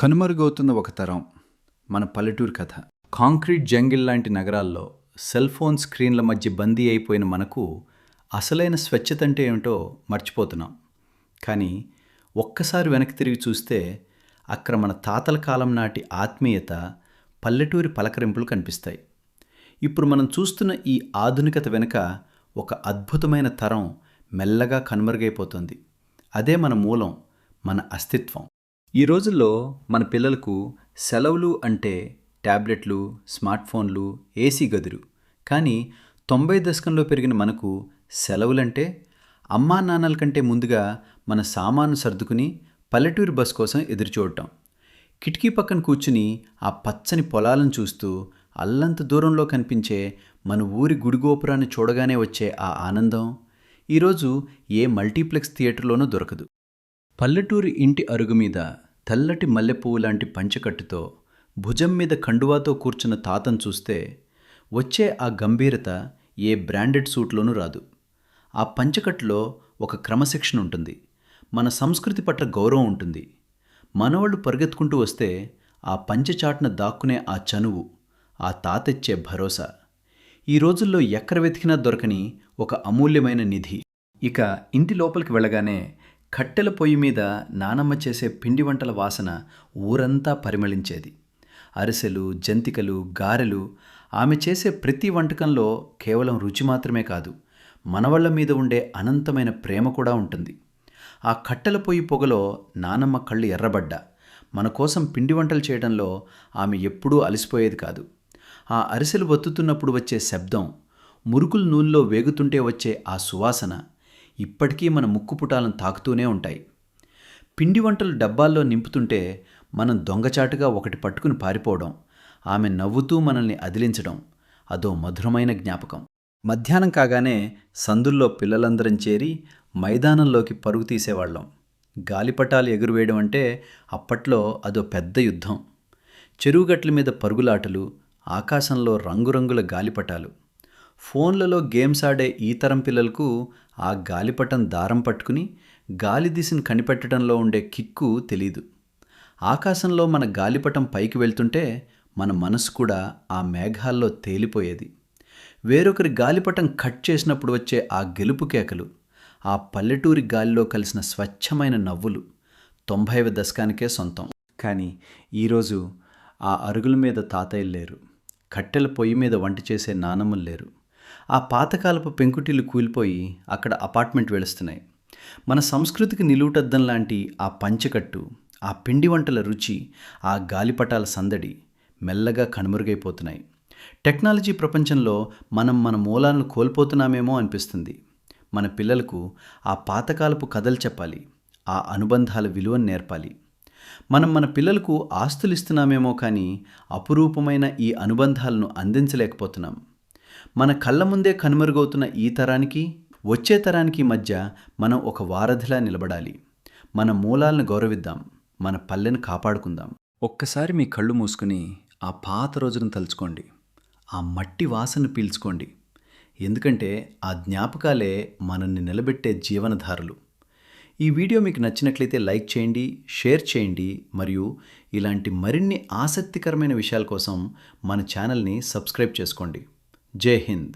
కనుమరుగవుతున్న ఒక తరం మన పల్లెటూరు కథ. కాంక్రీట్ జంగిల్ లాంటి నగరాల్లో సెల్ ఫోన్ స్క్రీన్ల మధ్య బందీ అయిపోయిన మనకు అసలైన స్వచ్ఛత అంటే ఏమిటో మర్చిపోతున్నాం. కానీ ఒక్కసారి వెనక్కి తిరిగి చూస్తే అక్కడ మన తాతల కాలం నాటి ఆత్మీయత, పల్లెటూరి పలకరింపులు కనిపిస్తాయి. ఇప్పుడు మనం చూస్తున్న ఈ ఆధునికత వెనుక ఒక అద్భుతమైన తరం మెల్లగా కనుమరుగైపోతుంది. అదే మన మూలం, మన అస్తిత్వం. ఈ రోజుల్లో మన పిల్లలకు సెలవులు అంటే ట్యాబ్లెట్లు, స్మార్ట్ ఫోన్లు, ఏసీ గదులు. కానీ 90 దశకంలో పెరిగిన మనకు సెలవులంటే అమ్మా నాన్నల కంటే ముందుగా మన సామాను సర్దుకుని పల్లెటూరు బస్ కోసం ఎదురుచూడటం, కిటికీ పక్కన కూర్చుని ఆ పచ్చని పొలాలను చూస్తూ అల్లంత దూరంలో కనిపించే మన ఊరి గుడిగోపురాన్ని చూడగానే వచ్చే ఆ ఆనందం ఈరోజు ఏ మల్టీప్లెక్స్ థియేటర్లోనూ దొరకదు. పల్లెటూరి ఇంటి అరుగు మీద తెల్లటి మల్లెపువ్వు లాంటి పంచకట్టుతో, భుజం మీద కండువాతో కూర్చున్న తాతను చూస్తే వచ్చే ఆ గంభీరత ఏ బ్రాండెడ్ సూట్లోనూ రాదు. ఆ పంచకట్టులో ఒక క్రమశిక్షణ ఉంటుంది, మన సంస్కృతి పట్ల గౌరవం ఉంటుంది. మనవాళ్ళు పరిగెత్తుకుంటూ వస్తే ఆ పంచచాటున దాక్కునే ఆ చనువు, ఆ తాతెచ్చే భరోసా ఈ రోజుల్లో ఎక్కడ వెతికినా దొరకని ఒక అమూల్యమైన నిధి. ఇక ఇంటి లోపలికి వెళ్ళగానే కట్టెల పొయ్యి మీద నానమ్మ చేసే పిండి వంటల వాసన ఊరంతా పరిమళించేది. అరిసెలు, జంతికలు, గారెలు, ఆమె చేసే ప్రతి వంటకంలో కేవలం రుచి మాత్రమే కాదు, మనవళ్ళ మీద ఉండే అనంతమైన ప్రేమ కూడా ఉంటుంది. ఆ కట్టెల పొయ్యి పొగలో నానమ్మ కళ్ళు ఎర్రబడ్డా మన కోసం పిండి వంటలు చేయడంలో ఆమె ఎప్పుడూ అలసిపోయేది కాదు. ఆ అరిసెలు వత్తుతున్నప్పుడు వచ్చే శబ్దం, మురుకులు నూనెలో వేగుతుంటే వచ్చే ఆ సువాసన ఇప్పటికీ మన ముక్కుపుటాలను తాకుతూనే ఉంటాయి. పిండి వంటలు డబ్బాల్లో నింపుతుంటే మనం దొంగచాటుగా ఒకటి పట్టుకుని పారిపోవడం, ఆమె నవ్వుతూ మనల్ని అదిలించడం అదో మధురమైన జ్ఞాపకం. మధ్యాహ్నం కాగానే సందుల్లో పిల్లలందరం చేరి మైదానంలోకి పరుగు తీసేవాళ్ళం. గాలిపటాలు ఎగురువేయడం అంటే అప్పట్లో అదో పెద్ద యుద్ధం. చెరువుగట్ల మీద పరుగులాటలు, ఆకాశంలో రంగురంగుల గాలిపటాలు. ఫోన్లలో గేమ్స్ ఆడే ఈ తరం పిల్లలకు ఆ గాలిపటం దారం పట్టుకుని గాలి దిశను కనిపెట్టడంలో ఉండే కిక్కు తెలీదు. ఆకాశంలో మన గాలిపటం పైకి వెళ్తుంటే మన మనసు కూడా ఆ మేఘాల్లో తేలిపోయేది. వేరొకరి గాలిపటం కట్ చేసినప్పుడు వచ్చే ఆ గెలుపు కేకలు, ఆ పల్లెటూరి గాలిలో కలిసిన స్వచ్ఛమైన నవ్వులు 90వ దశకానికే సొంతం. కానీ ఈరోజు ఆ అరుగుల మీద తాతయ్యలు లేరు, కట్టెల పొయ్యి మీద వంట చేసే నానమ్మలు లేరు. ఆ పాతకాలపు పెంకుటిల్లు కూలిపోయి అక్కడ అపార్ట్మెంట్ వెలుస్తున్నాయి. మన సంస్కృతికి నిలువుటద్దం లాంటి ఆ పంచకట్టు, ఆ పిండి వంటల రుచి, ఆ గాలిపటాల సందడి మెల్లగా కనుమరుగైపోతున్నాయి. టెక్నాలజీ ప్రపంచంలో మనం మన మూలాలను కోల్పోతున్నామేమో అనిపిస్తుంది. మన పిల్లలకు ఆ పాతకాలపు కథలు చెప్పాలి, ఆ అనుబంధాల విలువను నేర్పాలి. మనం మన పిల్లలకు ఆస్తులు ఇస్తున్నామేమో కానీ అపురూపమైన ఈ అనుబంధాలను అందించలేకపోతున్నాం. మన కళ్ళ ముందే కనుమరుగవుతున్న ఈ తరానికి, వచ్చే తరానికి మధ్య మనం ఒక వారధిలా నిలబడాలి. మన మూలాలను గౌరవిద్దాం, మన పల్లెను కాపాడుకుందాం. ఒక్కసారి మీ కళ్ళు మూసుకుని ఆ పాత రోజును తలుచుకోండి, ఆ మట్టి వాసన పీల్చుకోండి. ఎందుకంటే ఆ జ్ఞాపకాలే మనల్ని నిలబెట్టే జీవనధారలు. ఈ వీడియో మీకు నచ్చినట్లయితే లైక్ చేయండి, షేర్ చేయండి, మరియు ఇలాంటి మరిన్ని ఆసక్తికరమైన విషయాల కోసం మన ఛానల్ని సబ్స్క్రైబ్ చేసుకోండి. జై హింద్.